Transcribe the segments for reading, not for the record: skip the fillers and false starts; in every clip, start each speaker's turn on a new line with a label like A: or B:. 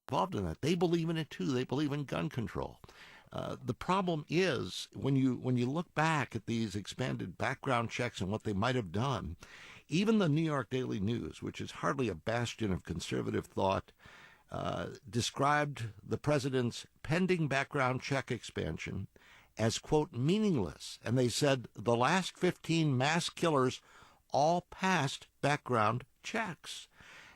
A: involved in that. They believe in it too. They believe in gun control. The problem is when you look back at these expanded background checks and what they might have done, even the New York Daily News, which is hardly a bastion of conservative thought, described the president's pending background check expansion as, quote, meaningless. And they said the last 15 mass killers all passed background checks.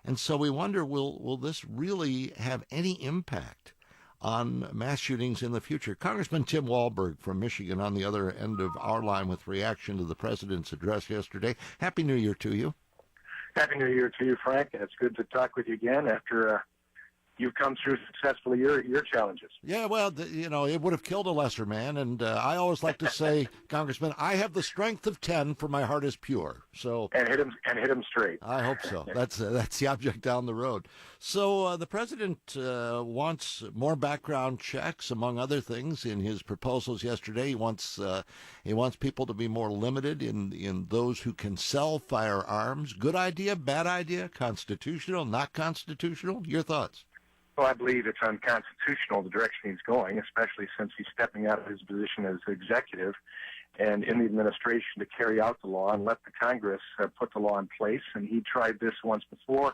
A: And so we wonder, will this really have any impact on mass shootings in the future? Congressman Tim Walberg from Michigan on the other end of our line with reaction to the president's address yesterday. Happy New Year to you.
B: Happy New Year to you, Frank. It's good to talk with you again after you've come through successfully your challenges.
A: Yeah, well, it would have killed a lesser man, and I always like to say, Congressman, I have the strength of 10, for my heart is pure. So
B: and hit him straight.
A: I hope so. That's the object down the road. So the president wants more background checks, among other things, in his proposals yesterday. He wants people to be more limited in those who can sell firearms. Good idea, bad idea, constitutional, not constitutional? Your thoughts?
B: Well, I believe it's unconstitutional, the direction he's going, especially since he's stepping out of his position as executive and in the administration to carry out the law and let the Congress put the law in place. And he tried this once before.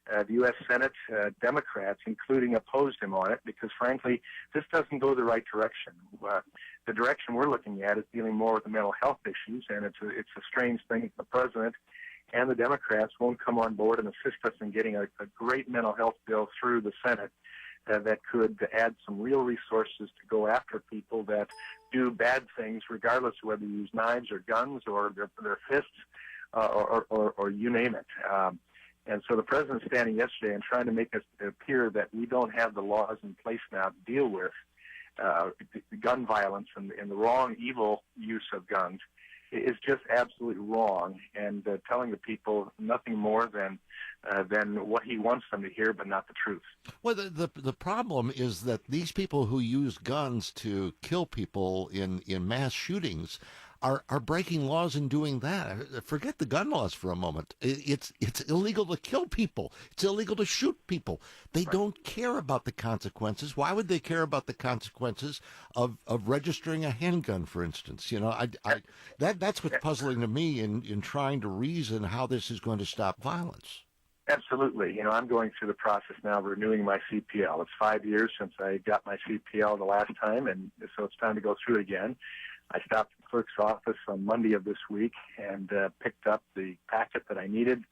B: The U.S. Senate, Democrats, including, opposed him on it because, frankly, this doesn't go the right direction. The direction we're looking at is dealing more with the mental health issues, and it's a strange thing that the president and the Democrats won't come on board and assist us in getting a great mental health bill through the Senate that could add some real resources to go after people that do bad things, regardless of whether you use knives or guns or their fists or you name it. And so the president standing yesterday and trying to make us appear that we don't have the laws in place now to deal with gun violence and the wrong, evil use of guns is just absolutely wrong, and telling the people nothing more than what he wants them to hear, but not the truth.
A: Well, the problem is that these people who use guns to kill people in mass shootings are breaking laws in doing that. Forget the gun laws for a moment. It's illegal to kill people. It's illegal to shoot people. They don't care about the consequences. Why would they care about the consequences of registering a handgun, for instance? That's what's puzzling to me in trying to reason how this is going to stop violence.
B: Absolutely. I'm going through the process now of renewing my CPL. It's 5 years since I got my CPL the last time, and so it's time to go through it again. I stopped at the clerk's office on Monday of this week and picked up the packet that I needed,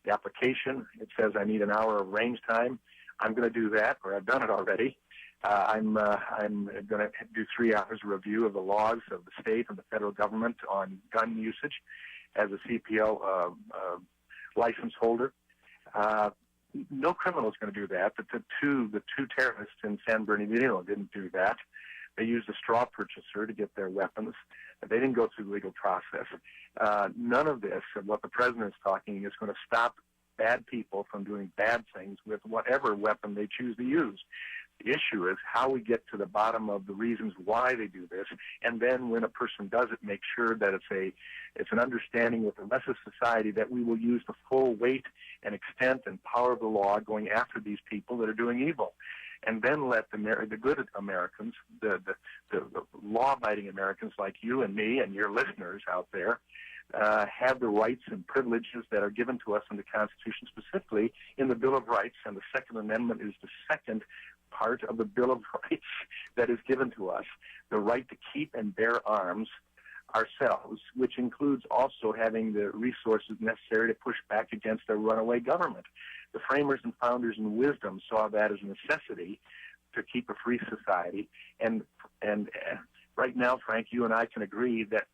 B: the application. It says I need an hour of range time. I'm going to do that, or I've done it already. I'm going to do 3 hours of review of the laws of the state and the federal government on gun usage as a CPL license holder. No criminal is going to do that, but the two terrorists in San Bernardino didn't do that. They used a straw purchaser to get their weapons. They didn't go through the legal process. None of this, of what the president is talking, is going to stop bad people from doing bad things with whatever weapon they choose to use. The issue is how we get to the bottom of the reasons why they do this, and then when a person does it, make sure that it's an understanding with the rest of society that we will use the full weight and extent and power of the law going after these people that are doing evil. And then let the good Americans, the law-abiding Americans like you and me and your listeners out there, have the rights and privileges that are given to us in the Constitution, specifically in the Bill of Rights. And the Second Amendment is the second part of the Bill of Rights that is given to us, the right to keep and bear arms ourselves, which includes also having the resources necessary to push back against a runaway government. The framers and founders in wisdom saw that as a necessity to keep a free society, and right now, Frank, you and I can agree that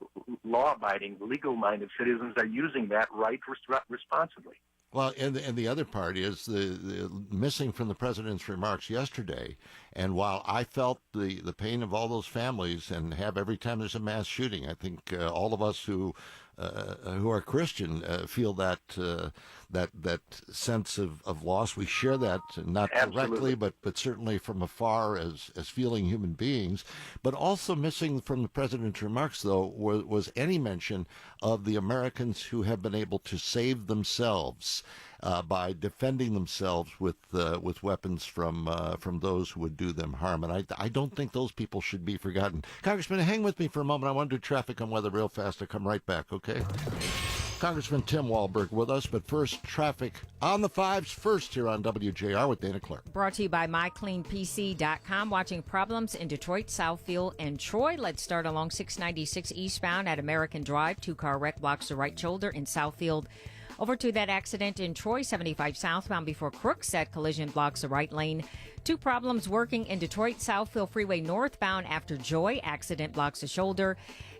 B: law-abiding, legal-minded citizens are using that right responsibly.
A: Well, and the other part is the missing from the president's remarks yesterday. And while I felt the pain of all those families and have every time there's a mass shooting, I think all of us who are Christian feel that sense of loss. We share that not directly, but certainly from afar as feeling human beings. But also missing from the president's remarks, though, was any mention of the Americans who have been able to save themselves. by defending themselves with weapons from those who would do them harm. And I don't think those people should be forgotten. Congressman, hang with me for a moment. I want to do traffic and weather real fast. I'll come right back, okay? Congressman Tim Walberg with us, but first, traffic on the fives first here on WJR with Dana Clark.
C: Brought to you by MyCleanPC.com. Watching problems in Detroit, Southfield, and Troy. Let's start along 696 eastbound at American Drive. Two-car wreck blocks the right shoulder in Southfield. Over to that accident in Troy, 75 southbound before Crooks. That collision blocks the right lane. Two problems working in Detroit, Southfield Freeway northbound after Joy. Accident blocks the shoulder.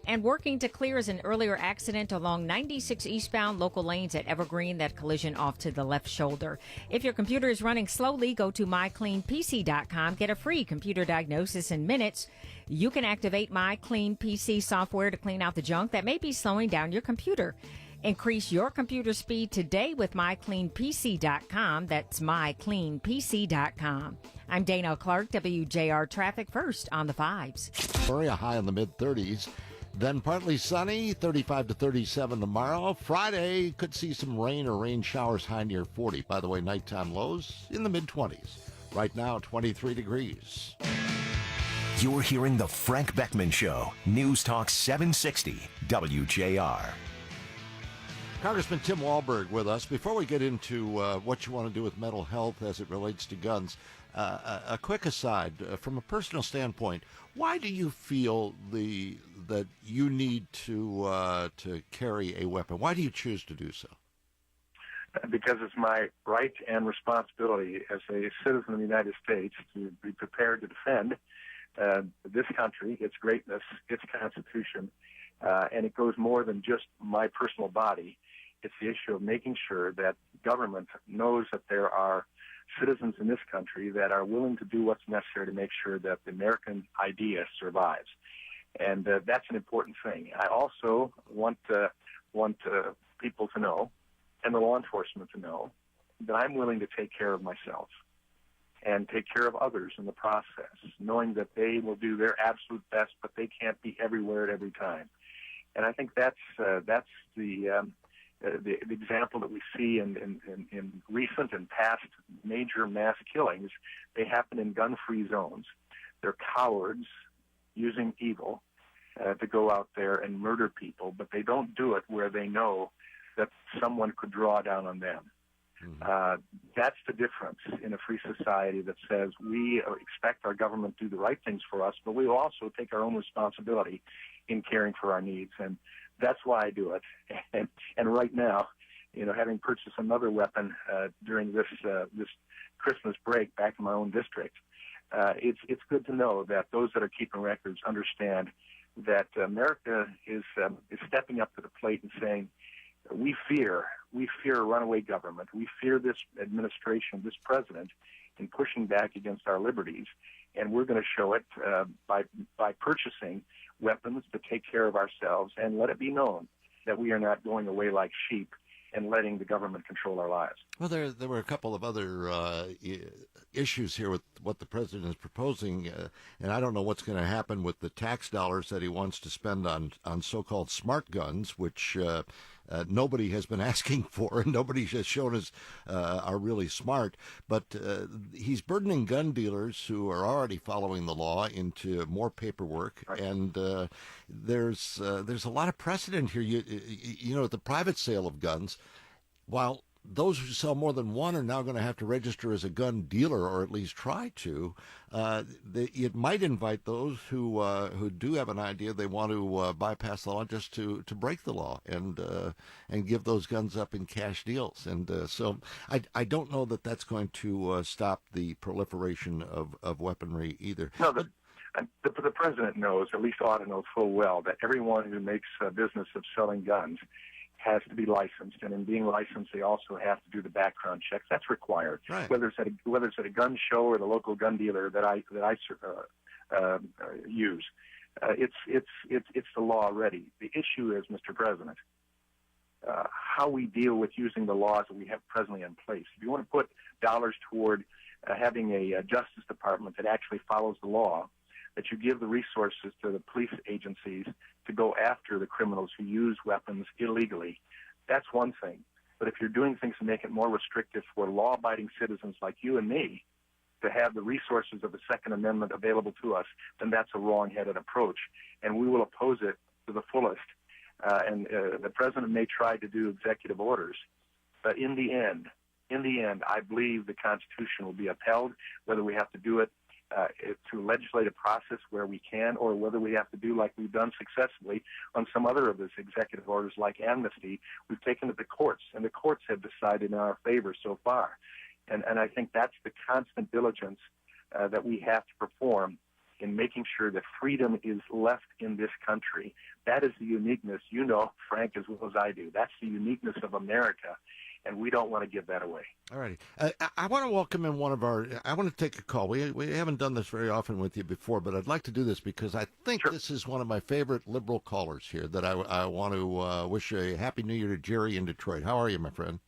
C: And working to clear is an earlier accident along 96 eastbound local lanes at Evergreen. That collision off to the left shoulder. If your computer is running slowly, go to MyCleanPC.com. Get a free computer diagnosis in minutes. You can activate MyCleanPC software to clean out the junk that may be slowing down your computer. Increase your computer speed today with MyCleanPC.com. That's MyCleanPC.com. I'm Dana Clark, WJR Traffic First on the fives.
A: Flurry, a high in the mid-30s. Then partly sunny, 35 to 37 tomorrow. Friday could see some rain or rain showers, high near 40. By the way, nighttime lows in the mid-20s. Right now, 23 degrees.
D: You're hearing The Frank Beckmann Show. News Talk 760 WJR.
A: Congressman Tim Walberg with us. Before we get into what you want to do with mental health as it relates to guns, a quick aside, from a personal standpoint, why do you feel that you need to carry a weapon? Why do you choose to do so?
B: Because it's my right and responsibility as a citizen of the United States to be prepared to defend this country, its greatness, its Constitution, and it goes more than just my personal body. It's the issue of making sure that government knows that there are citizens in this country that are willing to do what's necessary to make sure that the American idea survives. And that's an important thing. I also want people to know, and the law enforcement to know, that I'm willing to take care of myself and take care of others in the process, knowing that they will do their absolute best, but they can't be everywhere at every time. And I think that's the example that we see in recent and past major mass killings. They happen in gun-free zones. They're cowards using evil to go out there and murder people, but they don't do it where they know that someone could draw down on them. Mm-hmm. That's the difference in a free society that says we expect our government to do the right things for us, but we will also take our own responsibility in caring for our needs. And that's why I do it. And right now, having purchased another weapon during this Christmas break back in my own district, it's good to know that those that are keeping records understand that America is stepping up to the plate and saying, we fear a runaway government. We fear this administration, this president, in pushing back against our liberties, and we're going to show it by purchasing weapons to take care of ourselves and let it be known that we are not going away like sheep and letting the government control our lives.
A: Well, there were a couple of other issues here with what the president is proposing, and I don't know what's going to happen with the tax dollars that he wants to spend on so-called smart guns, which nobody has been asking for, and nobody has shown us are really smart. But he's burdening gun dealers who are already following the law into more paperwork, right. And there's a lot of precedent here. The private sale of guns, while those who sell more than one are now going to have to register as a gun dealer, or at least try to. It might invite those who do have an idea they want to bypass the law just to break the law and give those guns up in cash deals. And so I don't know that that's going to stop the proliferation of weaponry either.
B: No, the president knows, at least ought to know full well, that everyone who makes a business of selling guns has to be licensed, and in being licensed, they also have to do the background checks. That's required,
A: right.
B: Whether it's at a gun show or the local gun dealer that I use. It's the law already. The issue is, Mr. President, how we deal with using the laws that we have presently in place. If you want to put dollars toward having a Justice Department that actually follows the law, that you give the resources to the police agencies to go after the criminals who use weapons illegally, that's one thing. But if you're doing things to make it more restrictive for law-abiding citizens like you and me to have the resources of the Second Amendment available to us, then that's a wrong-headed approach, and we will oppose it to the fullest. The president may try to do executive orders, but in the end, I believe the Constitution will be upheld, whether we have to do it through legislative process where we can, or whether we have to do like we've done successfully on some other of these executive orders like amnesty. We've taken it to the courts, and the courts have decided in our favor so far. And I think that's the constant diligence that we have to perform in making sure that freedom is left in this country. That is the uniqueness, you know, Frank, as well as I do. That's the uniqueness of America, and we don't want to give that away.
A: All righty. I want to welcome in I want to take a call. We haven't done this very often with you before, but I'd like to do this because I think
B: Sure.
A: This is one of my favorite liberal callers here that I want to wish a Happy New Year to Jerry in Detroit. How are you, my friend?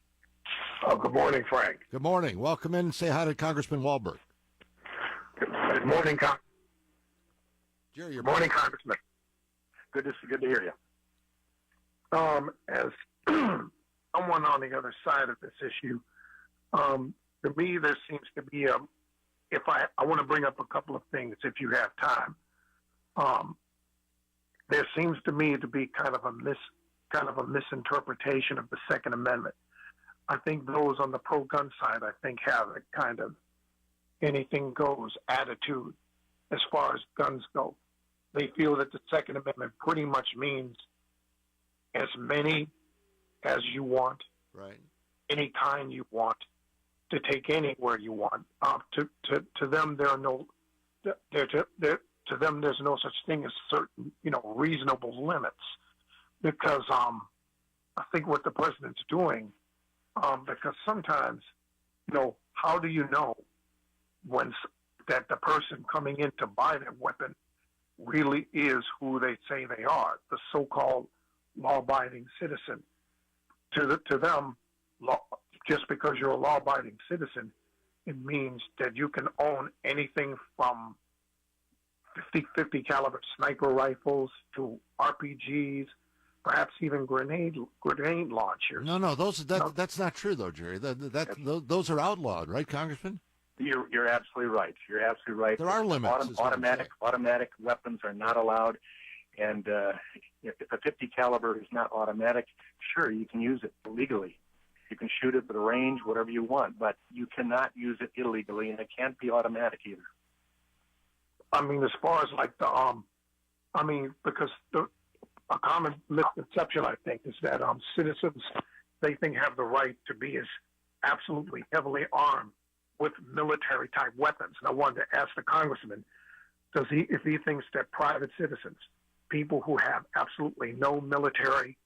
E: Oh, good morning, Frank.
A: Good morning. Welcome in and say hi to Congressman Walberg.
E: Good morning,
A: Jerry, you're
E: morning, Congressman.
B: Good to hear you.
E: As someone on the other side of this issue, to me, there seems to be if I want to bring up a couple of things, if you have time. There seems to me to be kind of a misinterpretation of the Second Amendment. I think those on the pro-gun side, I think, have a kind of anything goes attitude as far as guns go. They feel that the Second Amendment pretty much means as many as you want,
A: right,
E: any kind you want, to take anywhere you want. To them, to them, there's no such thing as certain, reasonable limits, because I think what the president's doing, because sometimes, how do you know when that the person coming in to buy that weapon really is who they say they are, the so-called law-abiding citizen? To them, just because you're a law-abiding citizen, it means that you can own anything from 50 caliber sniper rifles to RPGs, perhaps even grenade launchers.
A: No, that's not true though, Jerry. Those are outlawed, right, Congressman?
B: You're absolutely right. You're absolutely right.
A: There are limits.
B: Automatic weapons are not allowed, and if a 50 caliber is not automatic, sure, you can use it legally. You can shoot it at a range, whatever you want, but you cannot use it illegally, and it can't be automatic either.
E: I mean, as far as like because a common misconception, I think, is that citizens, they think, have the right to be as absolutely heavily armed with military-type weapons. And I wanted to ask the congressman, if he thinks that private citizens, people who have absolutely no military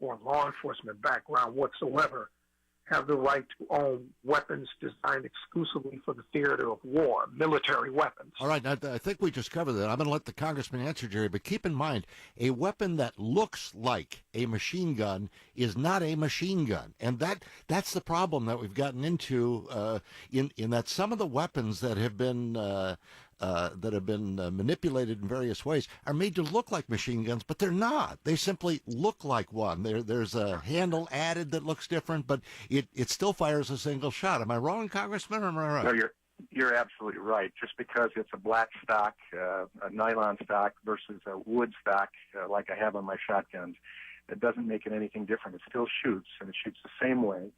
E: or law enforcement background whatsoever, have the right to own weapons designed exclusively for the theater of war, military weapons.
A: All right, I think we just covered that. I'm going to let the congressman answer, Jerry, but keep in mind, a weapon that looks like a machine gun is not a machine gun. And that's the problem that we've gotten into in that some of the weapons that have been manipulated in various ways are made to look like machine guns, but they're not. They simply look like one. There's a handle added that looks different, but it still fires a single shot. Am I wrong, Congressman, or am I right?
B: No, you're absolutely right. Just because it's a black stock, a nylon stock versus a wood stock, like I have on my shotguns, it doesn't make it anything different. It still shoots, and it shoots the same way,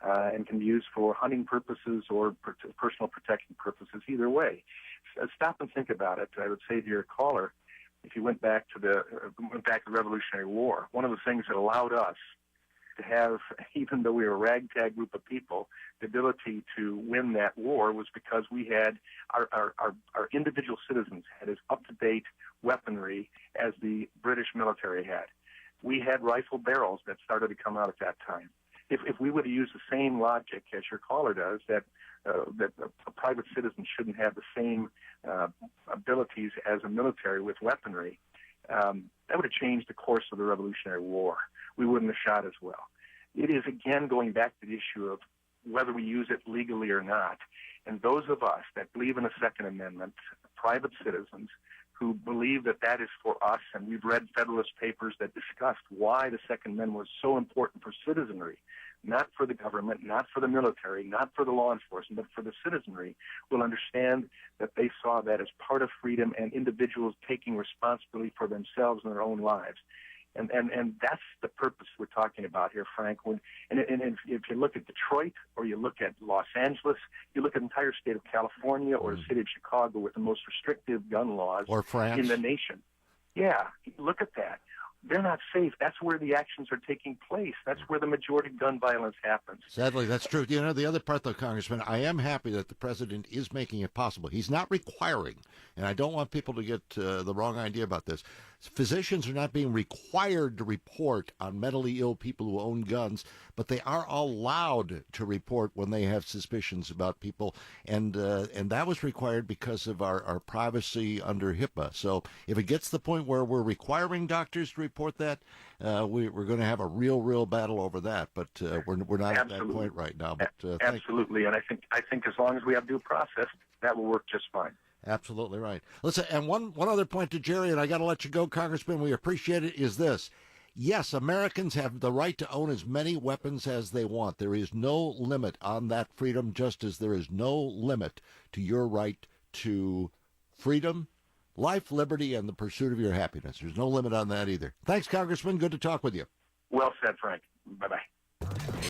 B: and can be used for hunting purposes or personal protection purposes. Either way, stop and think about it. I would say to your caller, if you went back to the Revolutionary War, one of the things that allowed us to have, even though we were a ragtag group of people, the ability to win that war was because we had our individual citizens had as up-to-date weaponry as the British military had. We had rifle barrels that started to come out at that time. If we would have used the same logic as your caller does, that a private citizen shouldn't have the same abilities as a military with weaponry, that would have changed the course of the Revolutionary War. We wouldn't have shot as well. It is, again, going back to the issue of whether we use it legally or not. And those of us that believe in the Second Amendment, private citizens, who believe that that is for us, and we've read Federalist Papers that discussed why the Second Amendment was so important for citizenry, not for the government, not for the military, not for the law enforcement, but for the citizenry, will understand that they saw that as part of freedom and individuals taking responsibility for themselves and their own lives. And that's the purpose we're talking about here, Frank. And if you look at Detroit or you look at Los Angeles, you look at the entire state of California or the city of Chicago with the most restrictive gun laws
A: or France
B: in the nation. Yeah, look at that. They're not safe. That's where the actions are taking place. That's where the majority of gun violence happens.
A: Sadly, that's true. You know, the other part, though, Congressman, I am happy that the president is making it possible. He's not requiring, and I don't want people to get the wrong idea about this. Physicians are not being required to report on mentally ill people who own guns, but they are allowed to report when they have suspicions about people, and that was required because of our privacy under HIPAA. So if it gets to the point where we're requiring doctors to report that, we're going to have a real battle over that. But we're not at that point right now. But
B: absolutely, and I think as long as we have due process, that will work just fine.
A: Absolutely right. Listen, and one other point to Jerry, and I got to let you go, Congressman. We appreciate it. Is this? Yes, Americans have the right to own as many weapons as they want. There is no limit on that freedom, just as there is no limit to your right to freedom, life, liberty, and the pursuit of your happiness. There's no limit on that either. Thanks, Congressman. Good to talk with you.
B: Well said, Frank. Bye-bye.